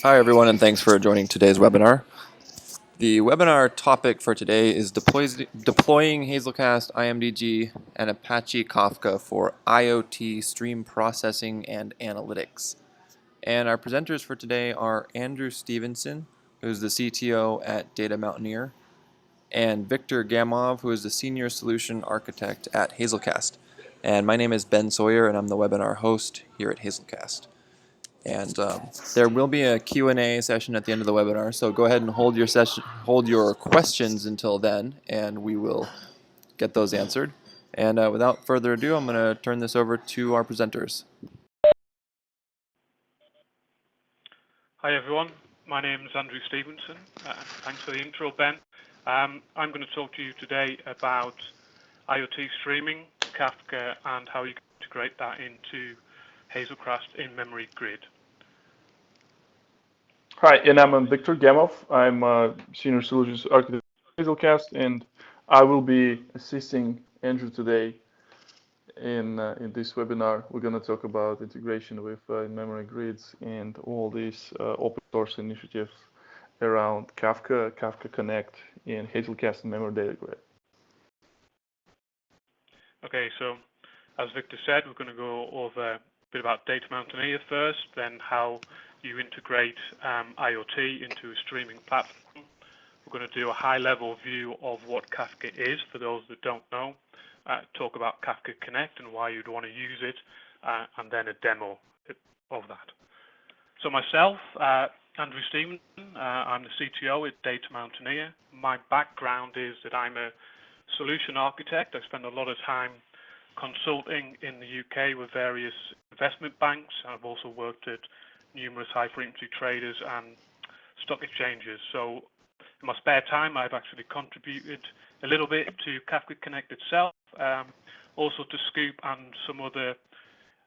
Hi, everyone, and thanks for joining today's webinar. The webinar topic for today is deploying Hazelcast IMDG and Apache Kafka for IoT stream processing and analytics. And our presenters for today are Andrew Stevenson, who's the CTO at DataMountaineer, and Viktor Gamov, who is the Senior Solution Architect at Hazelcast. And my name is Ben Sawyer, and I'm the webinar host here at Hazelcast. And there will be a Q&A session at the end of the webinar, so go ahead and hold your questions until then, and we will get those answered. And without further ado, I'm going to turn this over to our presenters. Hi everyone, my name is Andrew Stevenson. Thanks for the intro, Ben. I'm going to talk to you today about IoT streaming, Kafka, and how you can integrate that into Hazelcast in-memory grid. Hi, and I'm Viktor Gamov. I'm a Senior Solutions Architect at Hazelcast, and I will be assisting Andrew today in this webinar. We're going to talk about integration with in-memory grids and all these open source initiatives around Kafka, Kafka Connect, and Hazelcast in-memory data grid. Okay, so as Victor said, we're going to go over a bit about DataMountaineer first, then how you integrate IoT into a streaming platform. We're going to do a high-level view of what Kafka is for those that don't know, talk about Kafka Connect and why you'd want to use it, and then a demo of that. So myself, Andrew Stevenson, I'm the CTO at DataMountaineer. My background is that I'm a solution architect. I spend a lot of time consulting in the UK with various investment banks. I've also worked at numerous high-frequency traders and stock exchanges. So in my spare time, I've actually contributed a little bit to Kafka Connect itself, also to Scoop and some other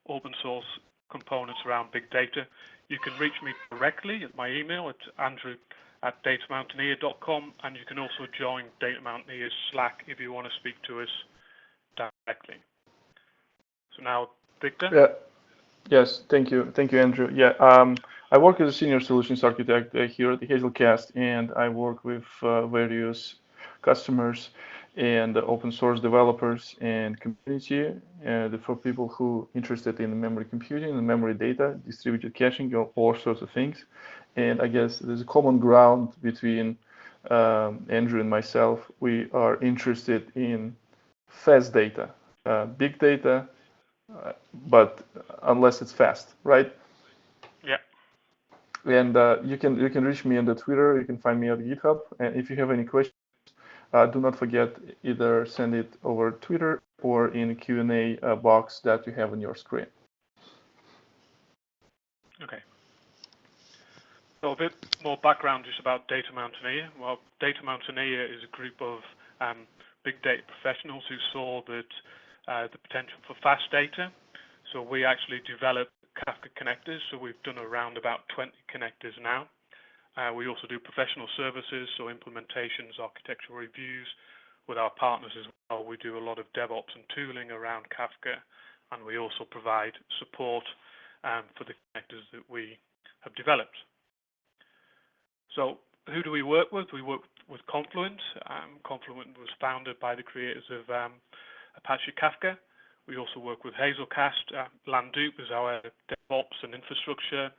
open source components around big data. You can reach me directly at my email at andrew@datamountaineer.com, and you can also join DataMountaineer's Slack if you want to speak to us directly. So now, Victor? Yeah. Yes, thank you, Andrew. Yeah, I work as a Senior Solutions Architect here at the Hazelcast, and I work with various customers and open source developers and community, and for people who are interested in memory computing and memory data, distributed caching, all sorts of things. And I guess there's a common ground between Andrew and myself. We are interested in fast data, big data, but unless it's fast, right? Yeah. And you can reach me on the Twitter. You can find me on GitHub. And if you have any questions, do not forget, either send it over Twitter or in the Q&A box that you have on your screen. Okay. So a bit more background just about DataMountaineer. Well, DataMountaineer is a group of big data professionals who saw that the potential for fast data. So we actually developed Kafka connectors. So we've done around about 20 connectors now. We also do professional services, so implementations, architectural reviews with our partners as well. We do a lot of DevOps and tooling around Kafka, and we also provide support for the connectors that we have developed. So who do we work with? We work with Confluent. Confluent was founded by the creators of Apache Kafka. We also work with Hazelcast. Landup is our DevOps and infrastructure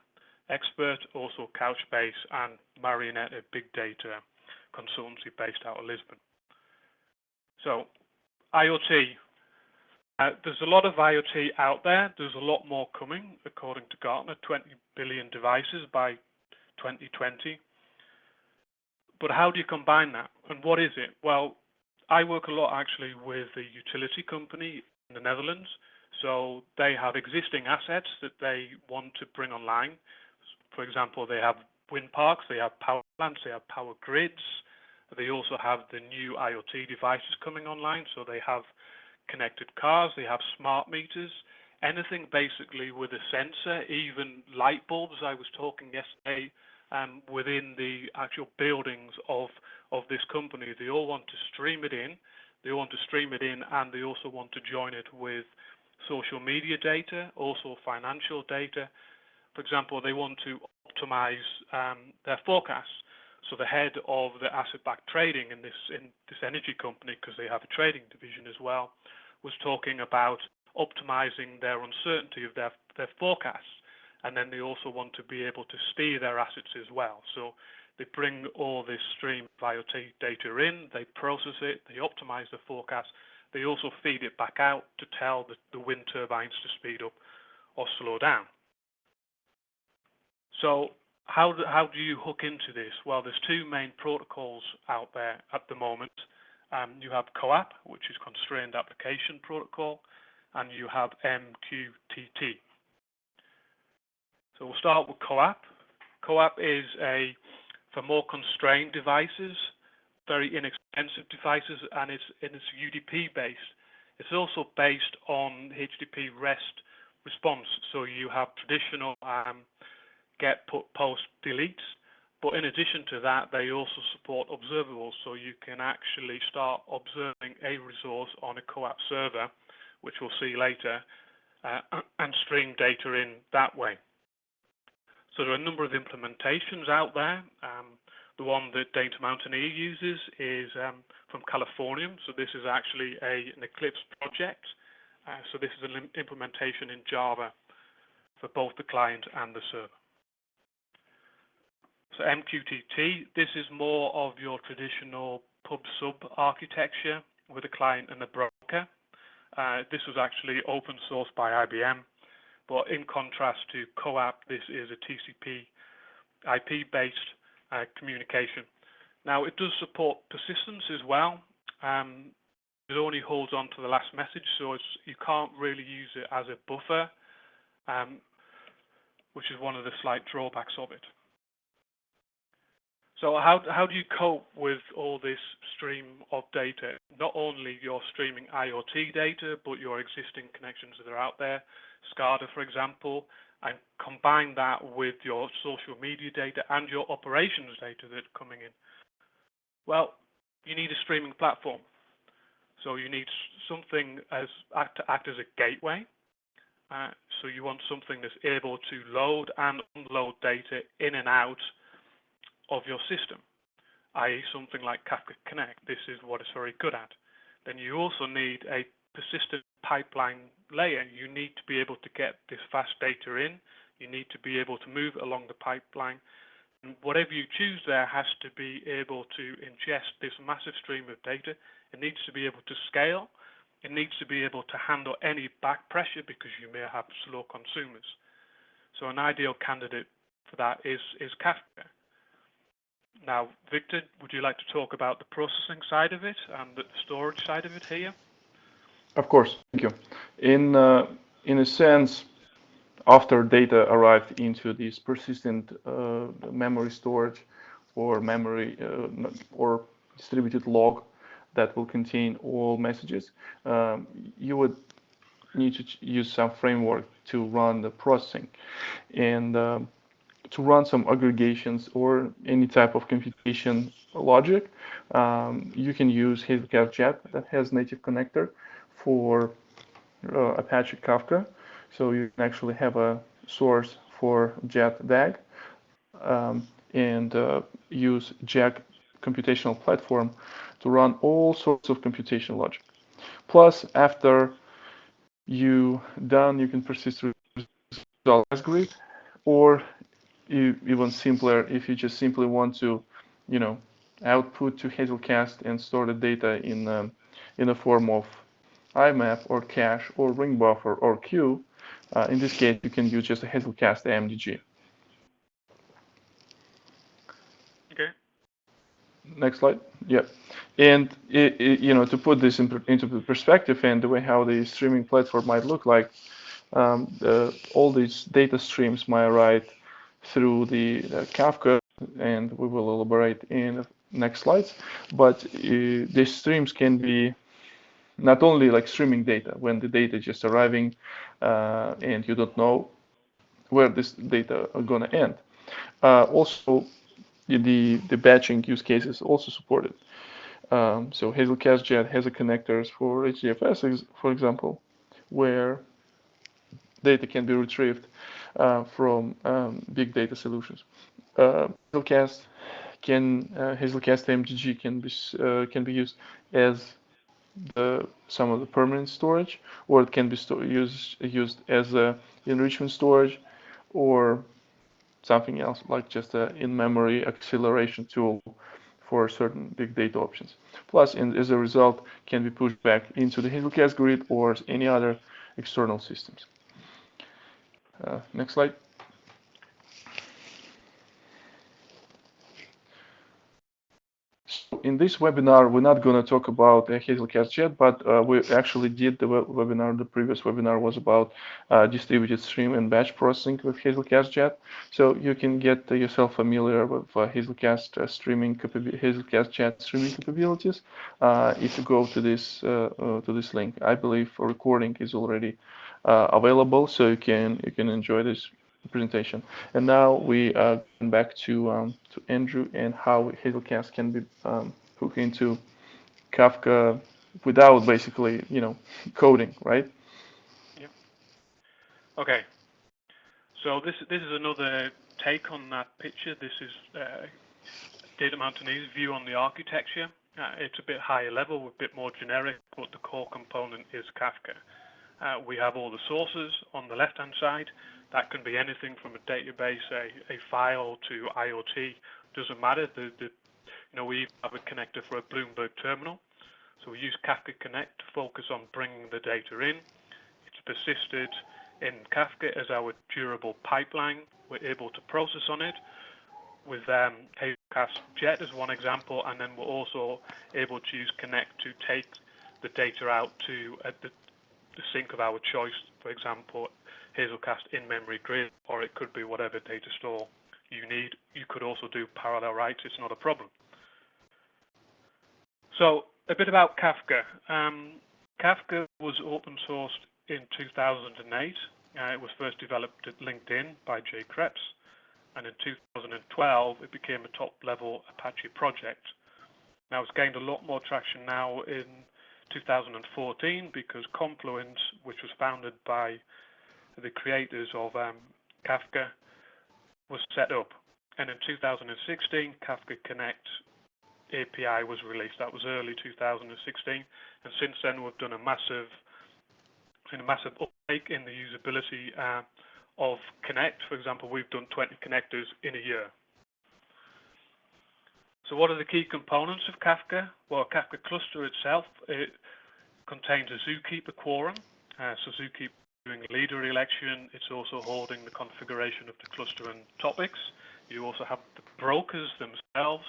expert, also Couchbase, and Marionette, a big data consultancy based out of Lisbon. So IoT. There's a lot of IoT out there. There's a lot more coming, according to Gartner, 20 billion devices by 2020. But how do you combine that? And what is it? Well, I work a lot actually with a utility company in the Netherlands. So they have existing assets that they want to bring online. For example, they have wind parks, they have power plants, they have power grids. They also have the new IoT devices coming online. So they have connected cars, they have smart meters, anything basically with a sensor, even light bulbs. I was talking yesterday within the actual buildings of this company. They all want to stream it in. They want to stream it in, and they also want to join it with social media data, also financial data. For example, they want to optimize their forecasts. So the head of the asset-backed trading in this energy company, because they have a trading division as well, was talking about optimizing their uncertainty of their forecasts, and then they also want to be able to steer their assets as well. So they bring all this stream of IoT data in, they process it, they optimize the forecast, they also feed it back out to tell the wind turbines to speed up or slow down. So how do you hook into this? Well, there's two main protocols out there at the moment. You have CoAP, which is Constrained Application Protocol, and you have MQTT. So we'll start with CoAP. CoAP is for more constrained devices, very inexpensive devices, and it's UDP based. It's also based on HTTP REST response. So you have traditional get, put, post, deletes, but in addition to that, they also support observables. So you can actually start observing a resource on a CoAP server, which we'll see later, and stream data in that way. So there are a number of implementations out there. The one that DataMountaineer uses is from California. So this is actually an Eclipse project. So this is an implementation in Java for both the client and the server. So MQTT, this is more of your traditional pub-sub architecture with a client and a broker. This was actually open sourced by IBM, but in contrast to CoAP, this is a TCP IP-based communication. Now, it does support persistence as well. It only holds on to the last message, so you can't really use it as a buffer, which is one of the slight drawbacks of it. So how do you cope with all this stream of data? Not only your streaming IoT data, but your existing connections that are out there, SCADA, for example, and combine that with your social media data and your operations data that are coming in. Well, you need a streaming platform. So you need something to act as a gateway. So you want something that's able to load and unload data in and out of your system, i.e. something like Kafka Connect. This is what it's very good at. Then you also need a persistent pipeline layer. You need to be able to get this fast data in. You need to be able to move along the pipeline. And whatever you choose there has to be able to ingest this massive stream of data. It needs to be able to scale. It needs to be able to handle any back pressure because you may have slow consumers. So an ideal candidate for that is Kafka. Now, Viktor, would you like to talk about the processing side of it and the storage side of it here? Of course, thank you. In a sense, after data arrived into this persistent memory storage or memory or distributed log that will contain all messages, you would need to use some framework to run the processing and to run some aggregations or any type of computation logic. You can use Hazelcast Jet that has native connector for Apache Kafka. So you can actually have a source for Jet DAG and use Jack computational platform to run all sorts of computation logic. Plus, after you done, you can persist result as grid, or even simpler if you just simply want to, output to Hazelcast and store the data in a form of IMAP or cache or ring buffer or queue. In this case, you can use just a Hazelcast IMDG. Okay. Next slide. Yeah, and to put this into perspective and the way how the streaming platform might look like, all these data streams might write through the Kafka, and we will elaborate in the next slides. But these streams can be not only like streaming data when the data is just arriving and you don't know where this data are going to end. Also, the batching use cases also supported. So Hazelcast Jet has a connectors for HDFS, for example, where data can be retrieved from big data solutions. Hazelcast Hazelcast IMDG can be used as some of the permanent storage, or it can be used as a enrichment storage, or something else like just a in-memory acceleration tool for certain big data options. Plus, as a result, can be pushed back into the Hazelcast grid or any other external systems. Next slide. So in this webinar, we're not going to talk about Hazelcast yet, but we actually did the webinar. The previous webinar was about distributed stream and batch processing with Hazelcast Jet. So you can get yourself familiar with Hazelcast Hazelcast Jet streaming capabilities if you go to this link. I believe a recording is already available, so you can enjoy this presentation. And now we are going back to Andrew and how Hazelcast can be hooked into Kafka without basically, coding, right? Yep. Okay. So this is another take on that picture. This is DataMountaineer's view on the architecture. It's a bit higher level, a bit more generic, but the core component is Kafka. We have all the sources on the left-hand side. That can be anything from a database, a file, to IoT. Doesn't matter. We have a connector for a Bloomberg terminal. So we use Kafka Connect to focus on bringing the data in. It's persisted in Kafka as our durable pipeline. We're able to process on it with Hazelcast Jet as one example, and then we're also able to use Connect to take the data out to the sink of our choice. For example, Hazelcast in-memory grid, or it could be whatever data store you need. You could also do parallel writes. It's not a problem. So a bit about Kafka. Kafka was open sourced in 2008. It was first developed at LinkedIn by Jay Krebs, and in 2012 it became a top-level Apache project. Now it's gained a lot more traction now in 2014 because Confluent, which was founded by the creators of Kafka, was set up. And in 2016, Kafka Connect API was released. That was early 2016. And since then, we've done a massive uptake in the usability of Connect. For example, we've done 20 connectors in a year. So what are the key components of Kafka? Well, Kafka cluster itself, it contains a zookeeper quorum. So zookeeper doing leader election. It's also holding the configuration of the cluster and topics. You also have the brokers themselves,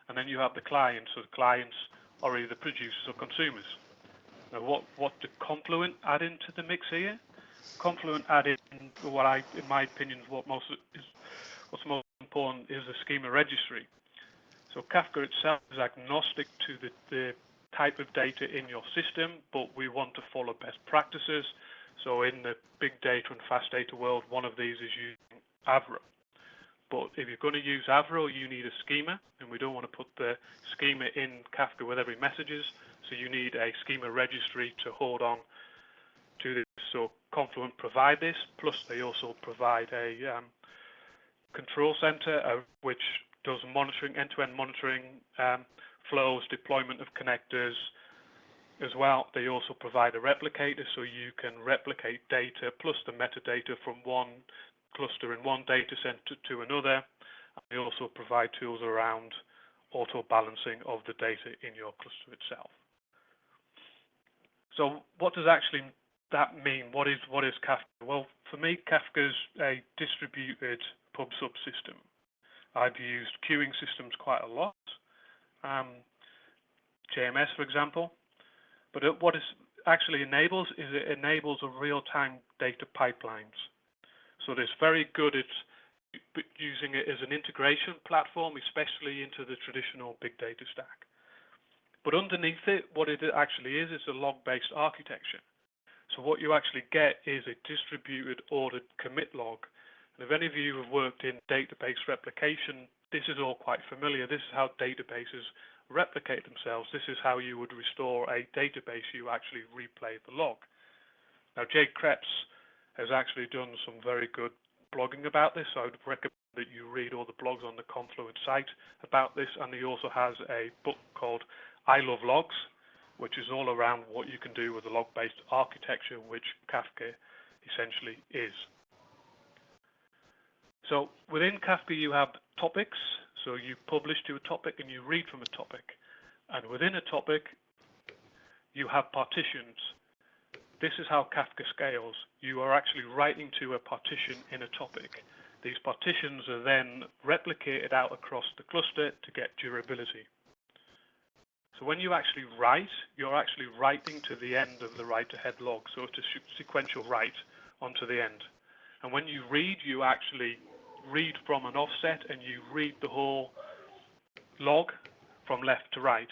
and then you have the clients. So the clients are either producers or consumers. Now, what did Confluent add into the mix here? Confluent added what in my opinion, what's most important is the schema registry. So Kafka itself is agnostic to the type of data in your system, but we want to follow best practices. So in the big data and fast data world, one of these is using Avro. But if you're going to use Avro, you need a schema, and we don't want to put the schema in Kafka with every messages. So you need a schema registry to hold on to this. So Confluent provide this, plus they also provide a control center which does monitoring, end-to-end monitoring, flows, deployment of connectors as well. They also provide a replicator, so you can replicate data plus the metadata from one cluster in one data center to another. And they also provide tools around auto-balancing of the data in your cluster itself. So what does actually that mean? What is Kafka? Well, for me, Kafka's a distributed pub subsystem. I've used queuing systems quite a lot, JMS, for example. But what it actually enables is it enables a real-time data pipelines. So it's very good at using it as an integration platform, especially into the traditional big data stack. But underneath it, what it actually is a log-based architecture. So what you actually get is a distributed ordered commit log. And if any of you have worked in database replication, this is all quite familiar. This is how databases replicate themselves. This is how you would restore a database. You actually replay the log. Now, Jay Krebs has actually done some very good blogging about this, so I would recommend that you read all the blogs on the Confluent site about this. And he also has a book called I Love Logs, which is all around what you can do with a log-based architecture, which Kafka essentially is. So within Kafka, you have topics. So you publish to a topic and you read from a topic. And within a topic, you have partitions. This is how Kafka scales. You are actually writing to a partition in a topic. These partitions are then replicated out across the cluster to get durability. So when you actually write, you're actually writing to the end of the write-ahead log. So it's a sequential write onto the end. And when you read, you actually read from an offset and you read the whole log from left to right.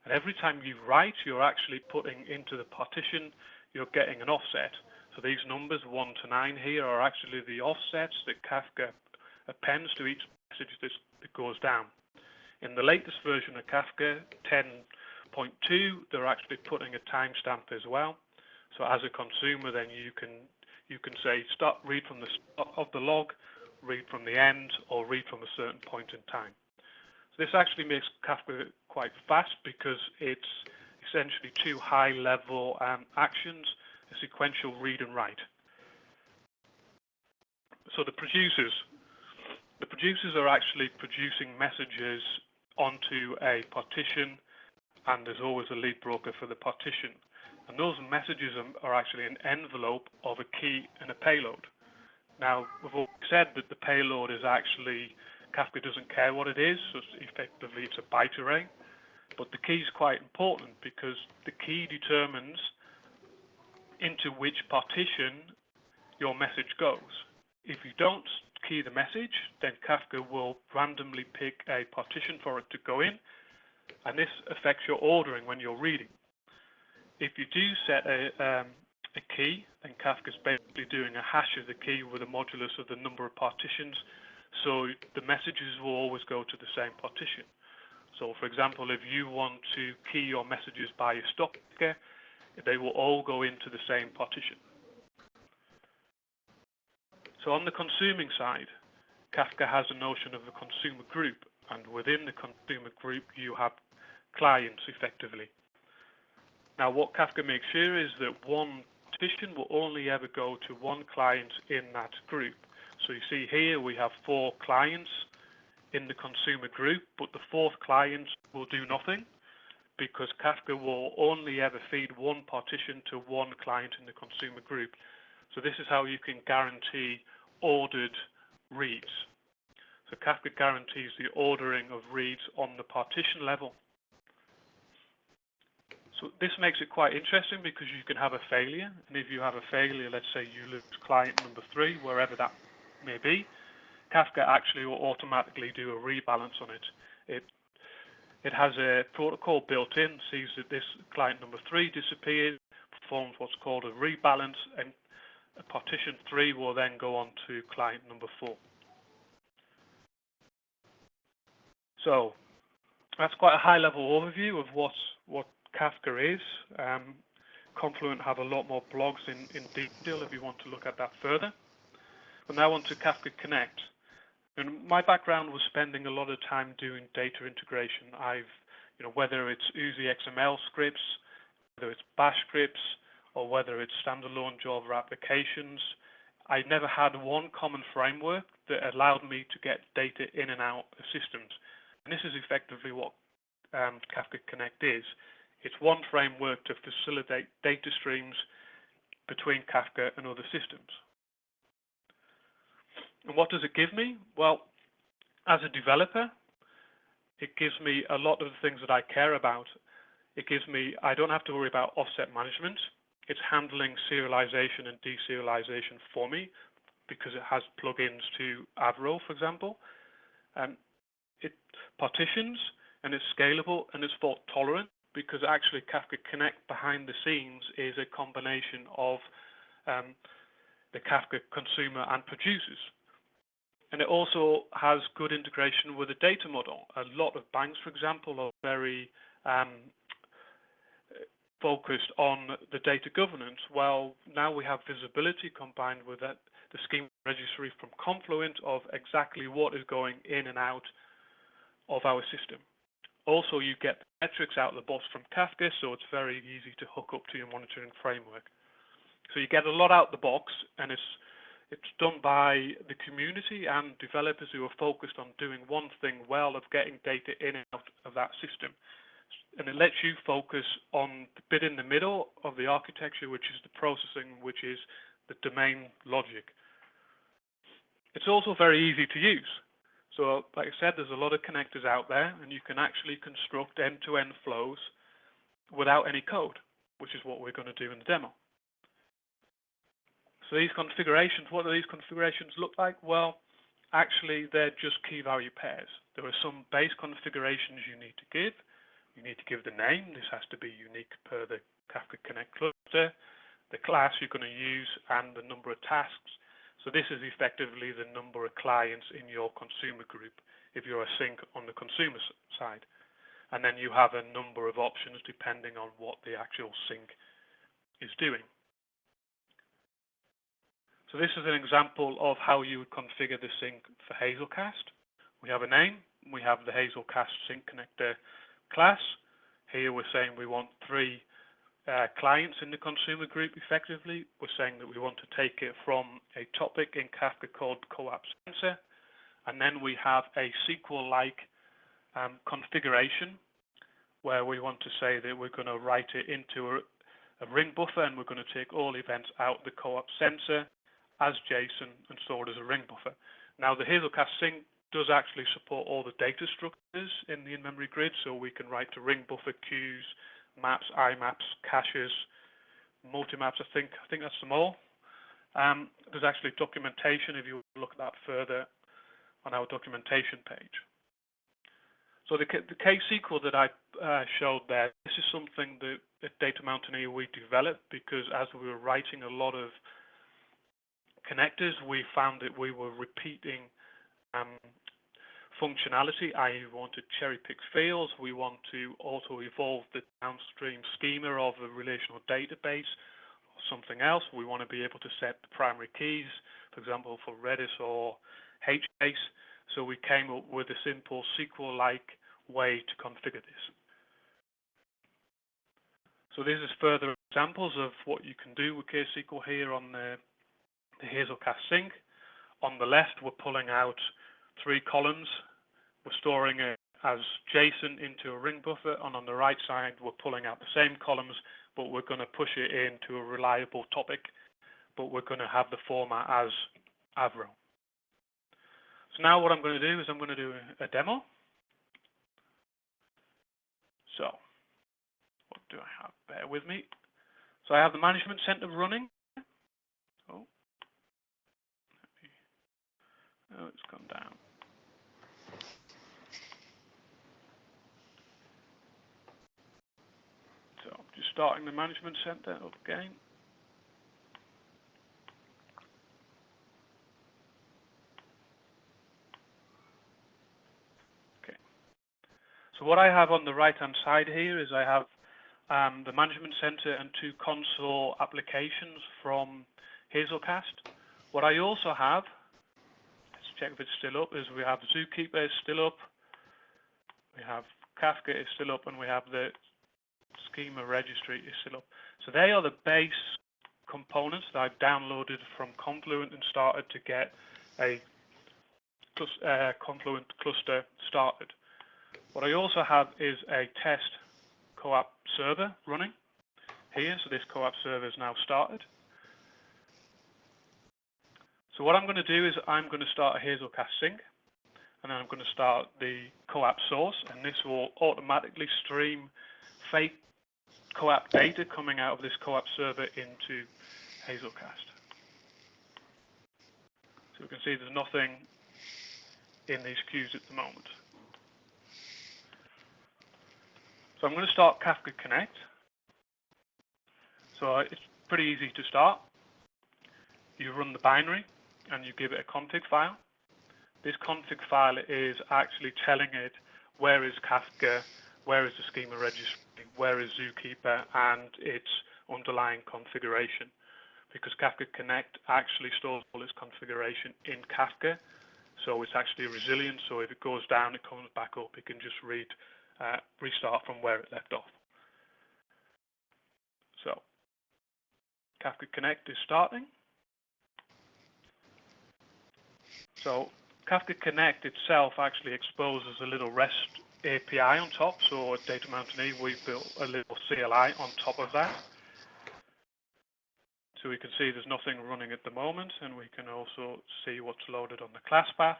And every time you write, you're actually putting into the partition, you're getting an offset. So these numbers 1 to 9 here are actually the offsets that Kafka appends to each message that goes down. In the latest version of Kafka 10.2, they're actually putting a timestamp as well. So as a consumer, then you can say read from the start of the log, read from the end, or read from a certain point in time. So this actually makes Kafka quite fast because it's essentially two high-level actions, a sequential read and write. So the producers are actually producing messages onto a partition, and there's always a lead broker for the partition. And those messages are actually an envelope of a key and a payload. Now, we've already said that the payload is actually, Kafka doesn't care what it is, so effectively it's a byte array. But the key is quite important because the key determines into which partition your message goes. If you don't key the message, then Kafka will randomly pick a partition for it to go in, and this affects your ordering when you're reading. If you do set a key, then Kafka's basically doing a hash of the key with a modulus of the number of partitions, so the messages will always go to the same partition. So for example, if you want to key your messages by a stop ticker, they will all go into the same partition. So on the consuming side, Kafka has a notion of a consumer group, and within the consumer group you have clients effectively. Now what Kafka makes sure is that one partition will only ever go to one client in that group. So you see here we have 4 clients in the consumer group, but the 4th client will do nothing because Kafka will only ever feed one partition to one client in the consumer group. So this is how you can guarantee ordered reads. So Kafka guarantees the ordering of reads on the partition level. So this makes it quite interesting because you can have a failure, and if you have a failure, let's say you lose client number 3, wherever that may be, Kafka actually will automatically do a rebalance on it. It has a protocol built in, sees that this client number 3 disappears, performs what's called a rebalance, and partition 3 will then go on to client number 4. So that's quite a high-level overview of what Kafka is. Confluent have a lot more blogs in detail if you want to look at that further. But now on to Kafka Connect. And my background was spending a lot of time doing data integration. Whether it's Uzi XML scripts, whether it's Bash scripts, or whether it's standalone Java applications, I never had one common framework that allowed me to get data in and out of systems. And this is effectively what Kafka Connect is. It's one framework to facilitate data streams between Kafka and other systems. And what does it give me? Well, as a developer, it gives me a lot of the things that I care about. I don't have to worry about offset management. It's handling serialization and de-serialization for me because it has plugins to Avro, for example. It partitions, and it's scalable, and it's fault tolerant because actually Kafka Connect behind the scenes is a combination of the Kafka consumer and producers. And it also has good integration with a data model. A lot of banks, for example, are very focused on the data governance. Well, now we have visibility combined with the the schema registry from Confluent of exactly what is going in and out of our system. Also, you get the metrics out of the box from Kafka, so it's very easy to hook up to your monitoring framework. So you get a lot out of the box, and it's done by the community and developers who are focused on doing one thing well, of getting data in and out of that system. And it lets you focus on the bit in the middle of the architecture, which is the processing, which is the domain logic. It's also very easy to use. So like I said, there's a lot of connectors out there, and you can actually construct end-to-end flows without any code, which is what we're going to do in the demo. So these configurations, what do these configurations look like? Well, actually, they're just key value pairs. There are some base configurations you need to give. You need to give the name. This has to be unique per the Kafka Connect cluster, the class you're going to use, and the number of tasks. So this is effectively the number of clients in your consumer group if you're a sink on the consumer side. And then you have a number of options depending on what the actual sink is doing. So this is an example of how you would configure the sink for Hazelcast. We have a name. We have the Hazelcast Sink Connector class. Here we're saying we want 3 clients in the consumer group effectively. We're saying that we want to take it from a topic in Kafka called co-op sensor. And then we have a SQL-like configuration where we want to say that we're going to write it into a ring buffer, and we're going to take all events out the co-op sensor as JSON and store it as a ring buffer. Now the Hazelcast Sink does actually support all the data structures in the in-memory grid, so we can write to ring buffer, queues, maps, IMaps, caches, multi-maps. I think that's them all. There's actually documentation if you look at that further on our documentation page. So the KSQL that I showed there, this is something that at DataMountaineer we developed because as we were writing a lot of connectors, we found that we were repeating functionality, i.e. we want to cherry pick fields, we want to auto-evolve the downstream schema of a relational database or something else. We want to be able to set the primary keys, for example, for Redis or HBase. So we came up with a simple SQL-like way to configure this. So this is further examples of what you can do with KSQL here on the Hazelcast Sink. On the left, we're pulling out 3 columns. We're storing it as JSON into a ring buffer, and on the right side, we're pulling out the same columns, but we're going to push it into a reliable topic, but we're going to have the format as Avro. So now what I'm going to do is I'm going to do a demo. So what do I have? Bear with me. So I have the management center running. Oh, it's gone down. So I'm just starting the management center up again. Okay. So what I have on the right-hand side here is I have the management center and 2 console applications from Hazelcast. What I also have, check if it's still up, is we have Zookeeper is still up, we have Kafka is still up, and we have the schema registry is still up. So they are the base components that I've downloaded from Confluent and started to get a Confluent cluster started. What I also have is a test co-op server running here. So this co-op server is now started. So what I'm going to do is I'm going to start a Hazelcast Sink, and then I'm going to start the co-op source, and this will automatically stream fake co-op data coming out of this co-op server into Hazelcast. So we can see there's nothing in these queues at the moment. So I'm going to start Kafka Connect. So it's pretty easy to start. You run the binary and you give it a config file. This config file is actually telling it where is Kafka, where is the schema registry, where is Zookeeper, and its underlying configuration. because Kafka Connect actually stores all its configuration in Kafka. So it's actually resilient. So if it goes down, it comes back up. It can just restart from where it left off. So Kafka Connect is starting. So Kafka Connect itself actually exposes a little REST API on top. So at DataMountaineer, we built a little CLI on top of that. So we can see there's nothing running at the moment, and we can also see what's loaded on the class path.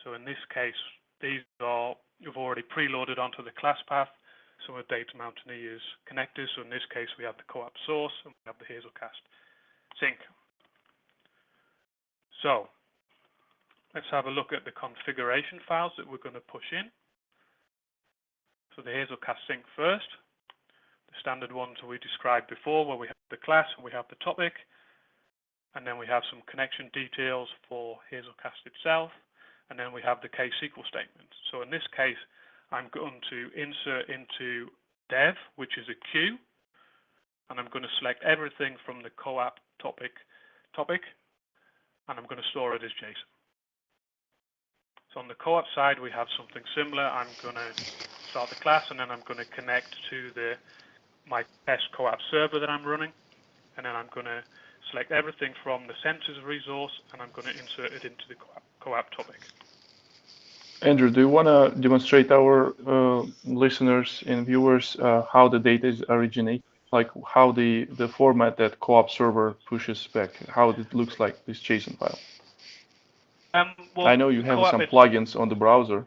So in this case, these are you've already preloaded onto the class path some of DataMountaineer's connectors. So in this case, we have the co-op source and we have the Hazelcast Sink. So let's have a look at the configuration files that we're going to push in. So the Hazelcast Sink first, the standard ones we described before, where we have the class and we have the topic, and then we have some connection details for Hazelcast itself, and then we have the KSQL statement. So in this case, I'm going to insert into dev, which is a queue, and I'm going to select everything from the co-op topic, and I'm going to store it as JSON. So on the co-op side, we have something similar. I'm going to start the class, and then I'm going to connect to my test co-op server that I'm running, and then I'm going to select everything from the sensors resource, and I'm going to insert it into the co-op topic. Andrew, do you want to demonstrate our listeners and viewers how the data is originate, like how the format that co-op server pushes back, how it looks like this JSON file? Well, I know you have some plugins on the browser.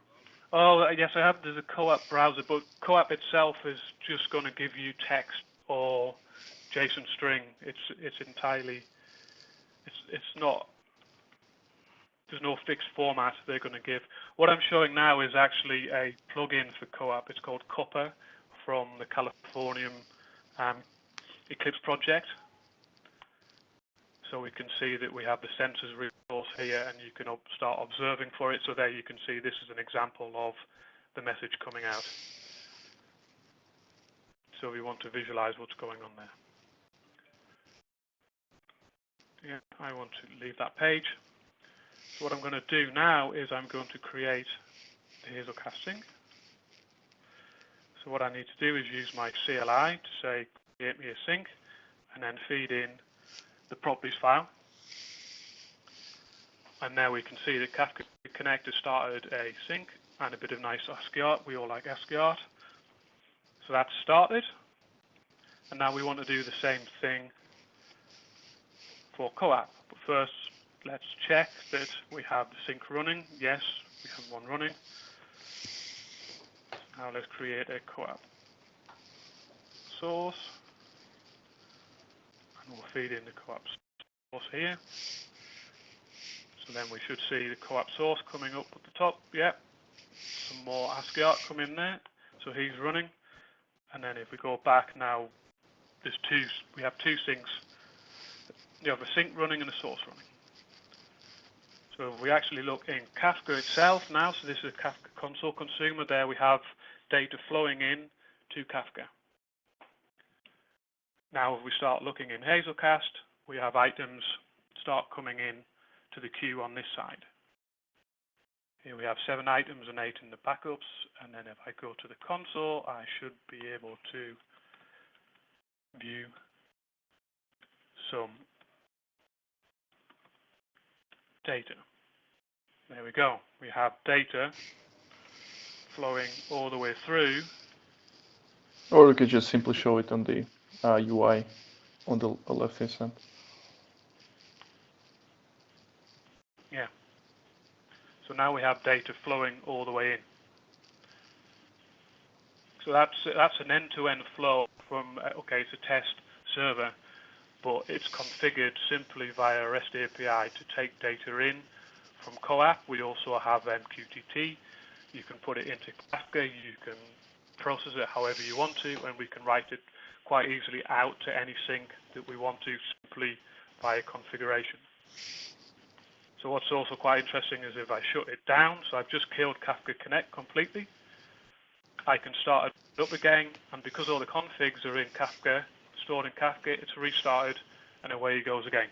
Oh, yes, I have. There's a co-op browser, but co-op itself is just going to give you text or JSON string. It's entirely, it's not, there's no fixed format they're going to give. What I'm showing now is actually a plugin for co-op. It's called Copper from the Californium Eclipse project. So we can see that we have the sensors resource here, and you can start observing for it. So there you can see this is an example of the message coming out. So we want to visualize what's going on there. Yeah, I want to leave that page. So what I'm going to do now is I'm going to create the Hazelcast Sink. So what I need to do is use my CLI to say create me a sink, and then feed in the properties file. And now we can see that Kafka Connect has started a sink and a bit of nice ASCII art. We all like ASCII art. So that's started. And now we want to do the same thing for co-op. But first, let's check that we have the sink running. Yes, we have one running. Now let's create a co-op source. And we'll feed in the co-op source here. So then we should see the co-op source coming up at the top. Yep, some more ASCII art come in there. So he's running. And then if we go back now, we have two sinks. You have a sink running and a source running. So if we actually look in Kafka itself now, so this is a Kafka console consumer, there we have data flowing in to Kafka. Now if we start looking in Hazelcast, we have items start coming in to the queue on this side. Here we have 7 items and 8 in the backups, and then if I go to the console, I should be able to view some data. There we go. We have data flowing all the way through. Or you could just simply show it on the UI on the left-hand side. Yeah. So now we have data flowing all the way in. So that's an end-to-end flow from, okay, it's a test server, but it's configured simply via REST API to take data in from co-op. We also have MQTT. You can put it into Kafka, you can process it however you want to, and we can write it quite easily out to any sink that we want to simply via configuration. So what's also quite interesting is if I shut it down, so I've just killed Kafka Connect completely, I can start it up again, and because all the configs are in Kafka, stored in Kafka, it's restarted and away he goes again.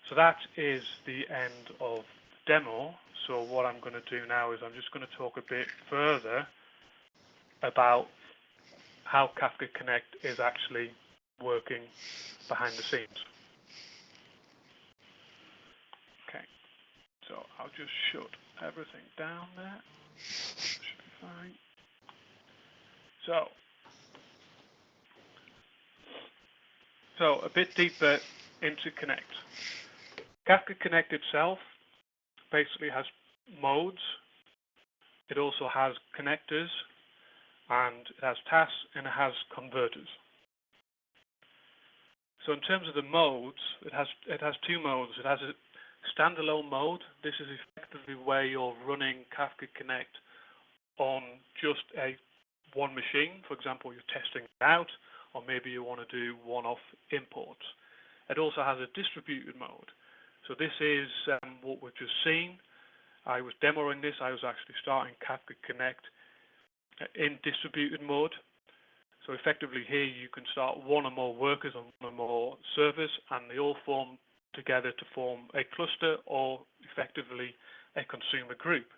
So that is the end of the demo. So what I'm going to do now is I'm just going to talk a bit further about how Kafka Connect is actually working behind the scenes. Okay, so I'll just shut everything down there. Should be fine. So a bit deeper into Connect. Kafka Connect itself basically has modes. It also has connectors, and it has tasks, and it has converters. So in terms of the modes, it has two modes. It has a standalone mode. This is effectively where you're running Kafka Connect on just one machine. For example, you're testing it out, or maybe you want to do one-off imports. It also has a distributed mode. So this is what we've just seen. I was demoing this. I was actually starting Kafka Connect in distributed mode. So effectively here you can start one or more workers on one or more servers, and they all form together to form a cluster or effectively a consumer group.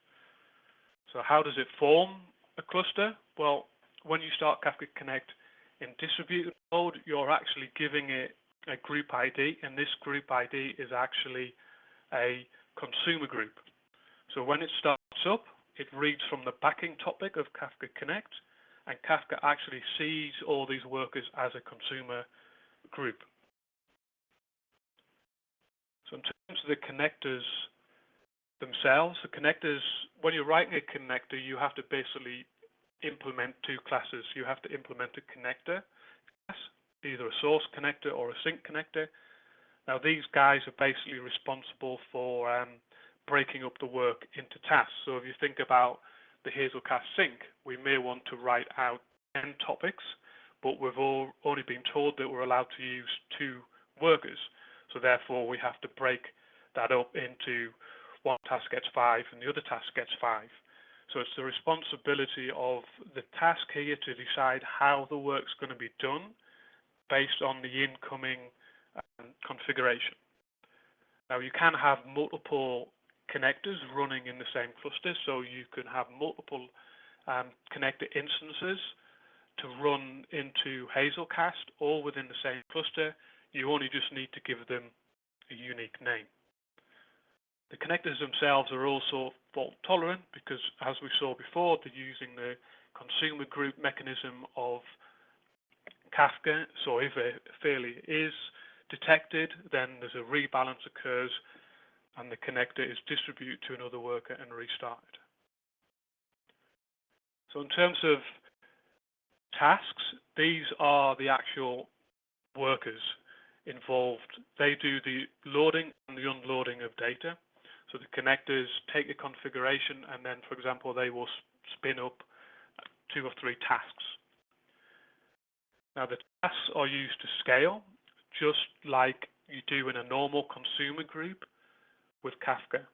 So how does it form a cluster? Well, when you start Kafka Connect in distributed mode, you're actually giving it a group ID, and this group ID is actually a consumer group. So when it starts up, it reads from the backing topic of Kafka Connect, and Kafka actually sees all these workers as a consumer group. So in terms of the connectors themselves, the connectors, when you're writing a connector, you have to basically implement two classes. You have to implement a connector class, either a source connector or a sink connector. Now these guys are basically responsible for breaking up the work into tasks. So if you think about the Hazelcast Sink, we may want to write out 10 topics, but we've only been told that we're allowed to use 2 workers. So therefore we have to break that up into one task gets 5 and the other task gets 5. So it's the responsibility of the task here to decide how the work's going to be done based on the incoming configuration. Now you can have multiple connectors running in the same cluster, so you can have multiple connector instances to run into Hazelcast all within the same cluster. You only just need to give them a unique name. The connectors themselves are also fault tolerant because, as we saw before, they're using the consumer group mechanism of Kafka. So if a failure is detected, then there's a rebalance occurs and the connector is distributed to another worker and restarted. So in terms of tasks, these are the actual workers involved. They do the loading and the unloading of data. So the connectors take a configuration and then, for example, they will spin up 2 or 3 tasks. Now the tasks are used to scale, just like you do in a normal consumer group with Kafka.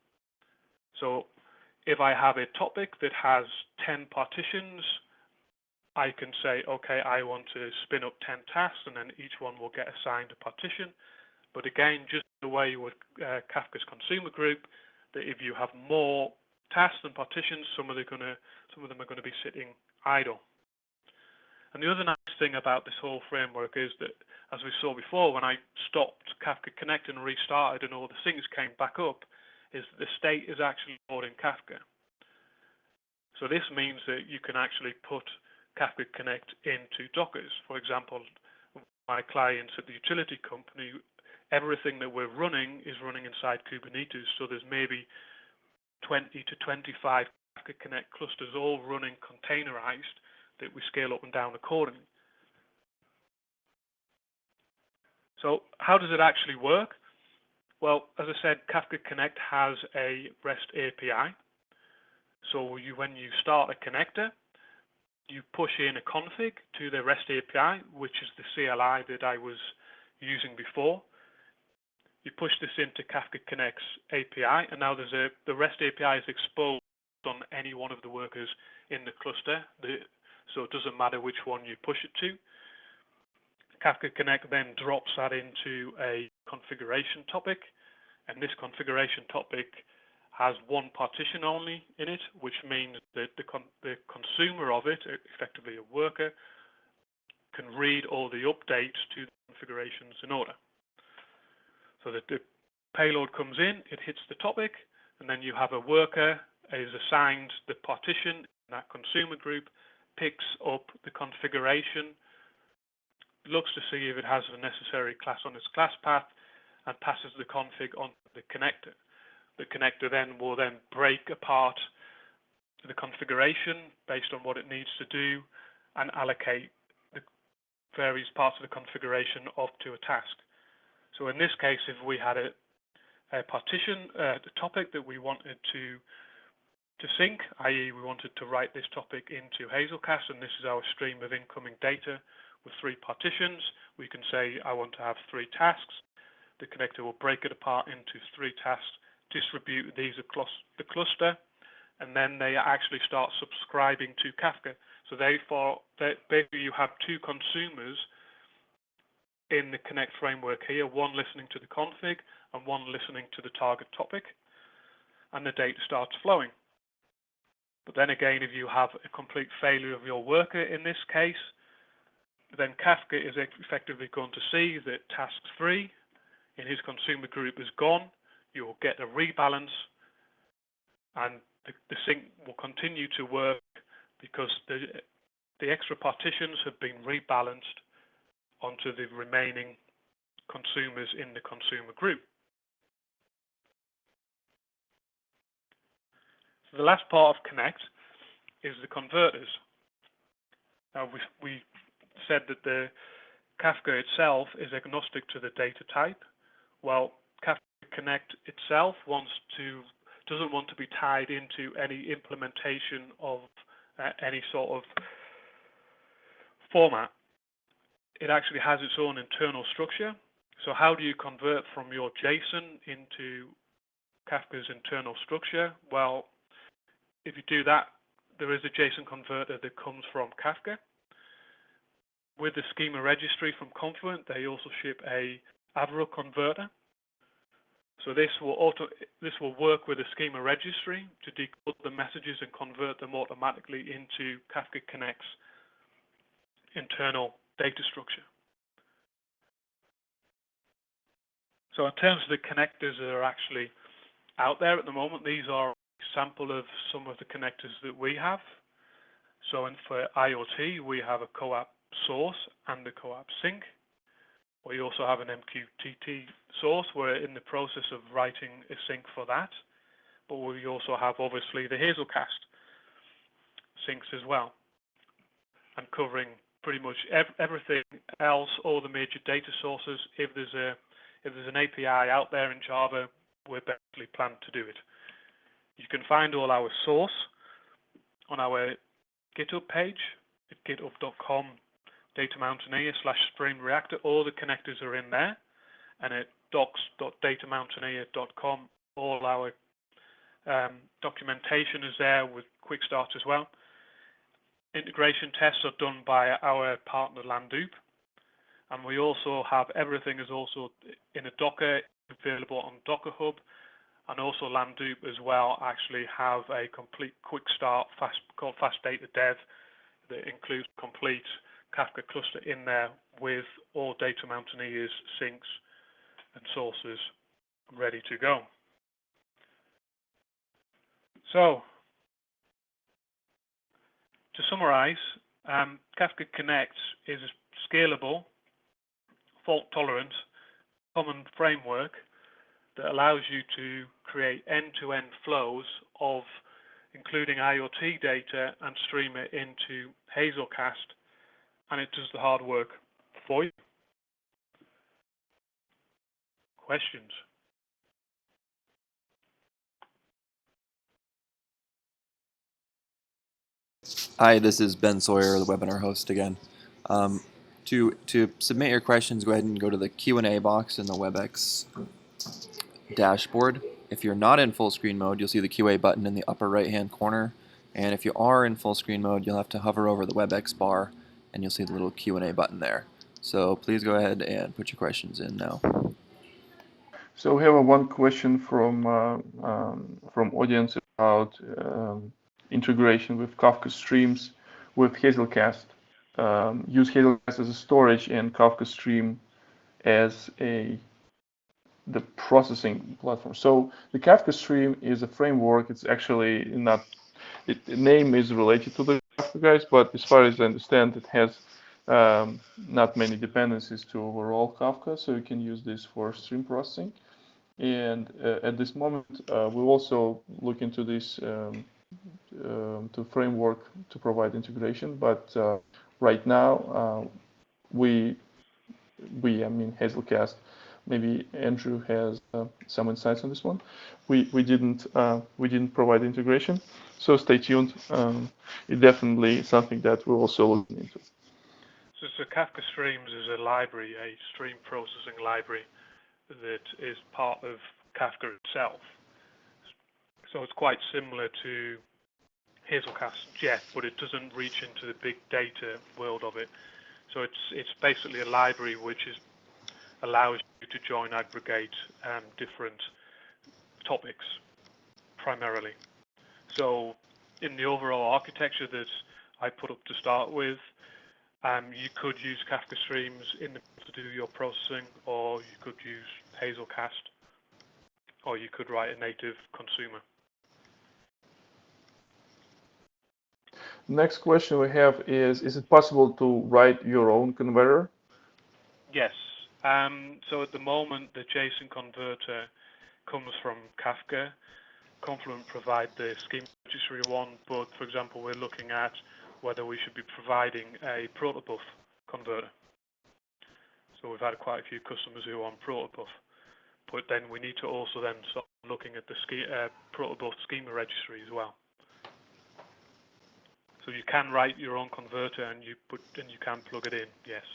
So if I have a topic that has 10 partitions, I can say, okay, I want to spin up 10 tasks, and then each one will get assigned a partition. But again, just the way with Kafka's consumer group, that if you have more tasks than partitions, some of them are going to be sitting idle. And the other nice thing about this whole framework is that, as we saw before, when I stopped Kafka Connect and restarted and all the things came back up, is that the state is actually stored in Kafka. So this means that you can actually put Kafka Connect into Dockers. For example, my clients at the utility company, everything that we're running is running inside Kubernetes. So there's maybe 20 to 25 Kafka Connect clusters all running containerized that we scale up and down accordingly. So how does it actually work? Well, as I said, Kafka Connect has a REST API. So when you start a connector, you push in a config to the REST API, which is the CLI that I was using before. You push this into Kafka Connect's API, and now the REST API is exposed on any one of the workers in the cluster. So it doesn't matter which one you push it to. Kafka Connect then drops that into a configuration topic, and this configuration topic has one partition only in it, which means that the consumer of it, effectively a worker, can read all the updates to the configurations in order. So that the payload comes in, it hits the topic, and then you have a worker is assigned the partition in that consumer group, picks up the configuration, looks to see if it has the necessary class on its class path, and passes the config on the connector. The connector then will break apart the configuration based on what it needs to do and allocate the various parts of the configuration up to a task. So in this case, if we had a partition, the topic that we wanted to sync, i.e. we wanted to write this topic into Hazelcast, and this is our stream of incoming data with 3 partitions. We can say I want to have 3 tasks. The connector will break it apart into 3 tasks, distribute these across the cluster, and then they actually start subscribing to Kafka. So therefore, basically you have 2 consumers in the Connect framework here, one listening to the config and one listening to the target topic, and the data starts flowing. But then again, if you have a complete failure of your worker in this case, then Kafka is effectively going to see that task 3 in his consumer group is gone. You will get a rebalance, and the sync will continue to work because the extra partitions have been rebalanced onto the remaining consumers in the consumer group. So the last part of Connect is the converters. Now we said that the Kafka itself is agnostic to the data type. Well, Kafka Connect itself doesn't want to be tied into any implementation of any sort of format. It actually has its own internal structure. So how do you convert from your JSON into Kafka's internal structure? Well, if you do that, there is a JSON converter that comes from Kafka. With the schema registry from Confluent, they also ship a Avro converter. So this will work with the schema registry to decode the messages and convert them automatically into Kafka Connect's internal data structure. So in terms of the connectors that are actually out there at the moment, these are a sample of some of the connectors that we have. So for IoT, we have a CoAP source and a CoAP sink. We also have an MQTT source. We're in the process of writing a sink for that. But we also have, obviously, the Hazelcast sinks as well, and covering pretty much everything else, all the major data sources. If there's an API out there in Java, we're basically planned to do it. You can find all our source on our GitHub page at github.com DataMountaineer/Stream Reactor. All the connectors are in there, and at docs.datamountaineer.com, all our documentation is there with quick start as well. Integration tests are done by our partner Landoop, and we also have everything is also in a Docker available on Docker Hub, and also Landoop as well actually have a complete quick start called Fast Data Dev that includes complete Kafka cluster in there with all Data Mountaineer's sinks and sources ready to go. So, to summarize, Kafka Connect is a scalable, fault-tolerant, common framework that allows you to create end-to-end flows of including IoT data and stream it into Hazelcast, and it does the hard work for you. Questions? Hi, this is Ben Sawyer, the webinar host again. To submit your questions, go ahead and go to the Q&A box in the WebEx dashboard. If you're not in full screen mode, you'll see the QA button in the upper right-hand corner. And if you are in full screen mode, you'll have to hover over the WebEx bar, and you'll see the little Q&A button there. So please go ahead and put your questions in now. So we have one question from audience about integration with Kafka streams with Hazelcast. Use Hazelcast as a storage and Kafka stream as the processing platform. So the Kafka stream is a framework. It's actually not, the name is related to the Kafka guys, but as far as I understand, it has not many dependencies to overall Kafka, so you can use this for stream processing. And at this moment, we'll also look into this to framework to provide integration. But right now, I mean Hazelcast, maybe Andrew has some insights on this one. We didn't provide integration, so stay tuned. It's definitely something that we're also looking into. So Kafka Streams is a library, a stream processing library that is part of Kafka itself. So it's quite similar to Hazelcast Jet, but it doesn't reach into the big data world of it. So it's basically a library which allows you to join, aggregate different topics primarily. So in the overall architecture that I put up to start with, you could use Kafka Streams to do your processing, or you could use Hazelcast, or you could write a native consumer. Next question we have is it possible to write your own converter? Yes. So at the moment, the JSON converter comes from Kafka. Confluent provide the schema registry one, but for example, we're looking at whether we should be providing a protobuf converter. So we've had quite a few customers who are on protobuf, but then we need to also then start looking at the protobuf schema registry as well. So you can write your own converter and you can plug it in, yes.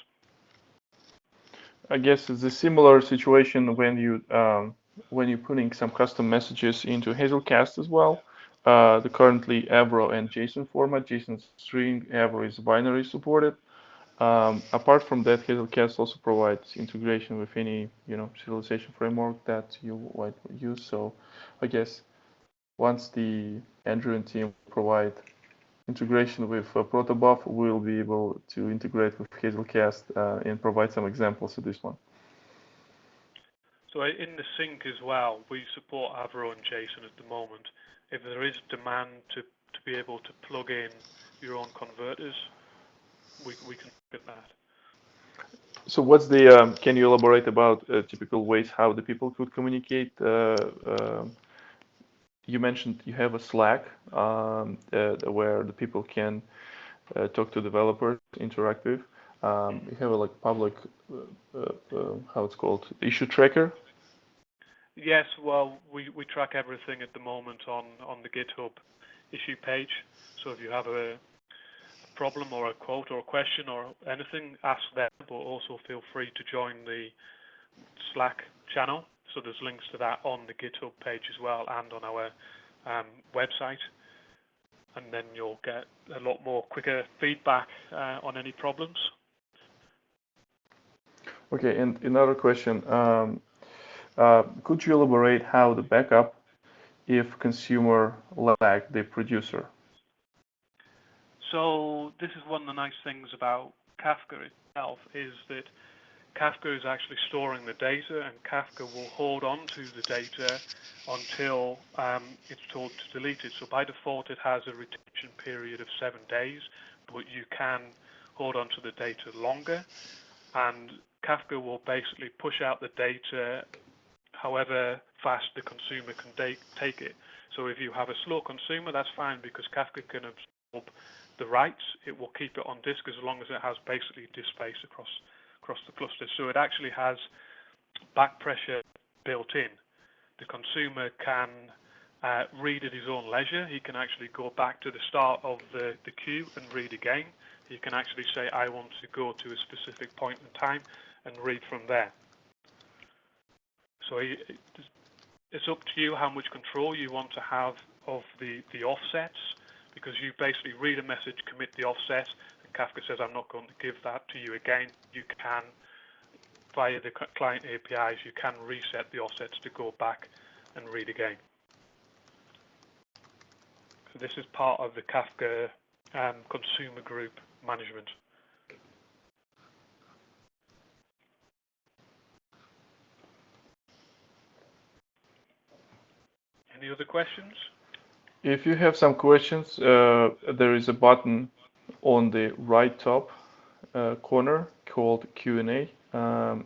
I guess it's a similar situation when you're putting some custom messages into Hazelcast as well. The currently Avro and JSON format, JSON string, Avro is binary supported. Apart from that, Hazelcast also provides integration with any serialization framework that you might use. So I guess once the Andrew and team provide integration with protobuf, we'll be able to integrate with Hazelcast and provide some examples of this one. So in the sink as well, we support Avro and JSON at the moment. If there is demand to be able to plug in your own converters, we can look at that. So what's the, can you elaborate about typical ways how the people could communicate? You mentioned you have a Slack where the people can talk to developers, interactive. You have a like public, how it's called, issue tracker. Yes, well, we track everything at the moment on the GitHub issue page. So if you have a problem or a quote or a question or anything, ask them, but also feel free to join the Slack channel. So there's links to that on the GitHub page as well and on our website. And then you'll get a lot more quicker feedback on any problems. Okay, and another question. Could you elaborate how the backup if consumer lag the producer? So this is one of the nice things about Kafka itself is that Kafka is actually storing the data, and Kafka will hold on to the data until it's told to delete it. So by default, it has a retention period of 7 days, but you can hold on to the data longer, and Kafka will basically push out the data however fast the consumer can take it. So if you have a slow consumer, that's fine because Kafka can absorb the writes. It will keep it on disk as long as it has basically disk space across the cluster. So it actually has back pressure built in. The consumer can read at his own leisure. He can actually go back to the start of the queue and read again. He can actually say, I want to go to a specific point in time and read from there. So it's up to you how much control you want to have of the offsets, because you basically read a message, commit the offset, and Kafka says, I'm not going to give that to you again, you can, via the client APIs, you can reset the offsets to go back and read again. So this is part of the Kafka consumer group management. Any other questions? If you have some questions, there is a button on the right top corner called Q&A.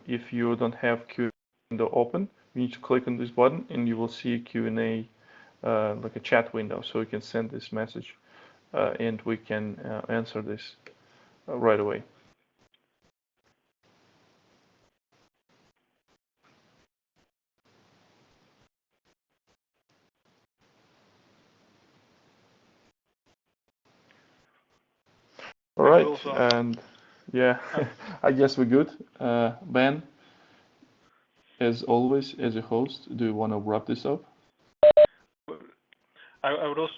If you don't have Q&A window open, you need to click on this button and you will see a Q&A like a chat window, so you can send this message and we can answer this right away. All right, and yeah, I guess we're good. Ben, as always, as a host, do you want to wrap this up? I would also...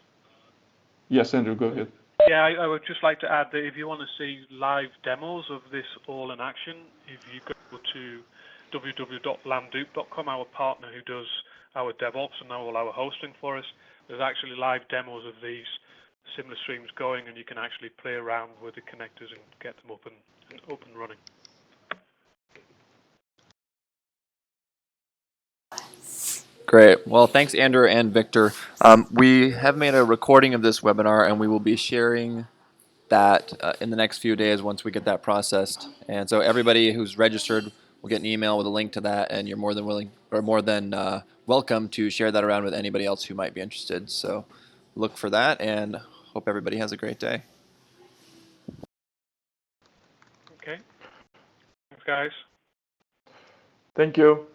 Yes, Andrew, go ahead. Yeah, I would just like to add that if you want to see live demos of this all in action, if you go to www.landup.com, our partner who does our DevOps and all our hosting for us, there's actually live demos of these similar streams going, and you can actually play around with the connectors and get them up and running. Great. Well, thanks, Andrew and Victor. We have made a recording of this webinar, and we will be sharing that in the next few days once we get that processed. And so everybody who's registered will get an email with a link to that, and you're more than willing or more than welcome to share that around with anybody else who might be interested. So look for that, and hope everybody has a great day. Okay. Thanks, guys. Thank you.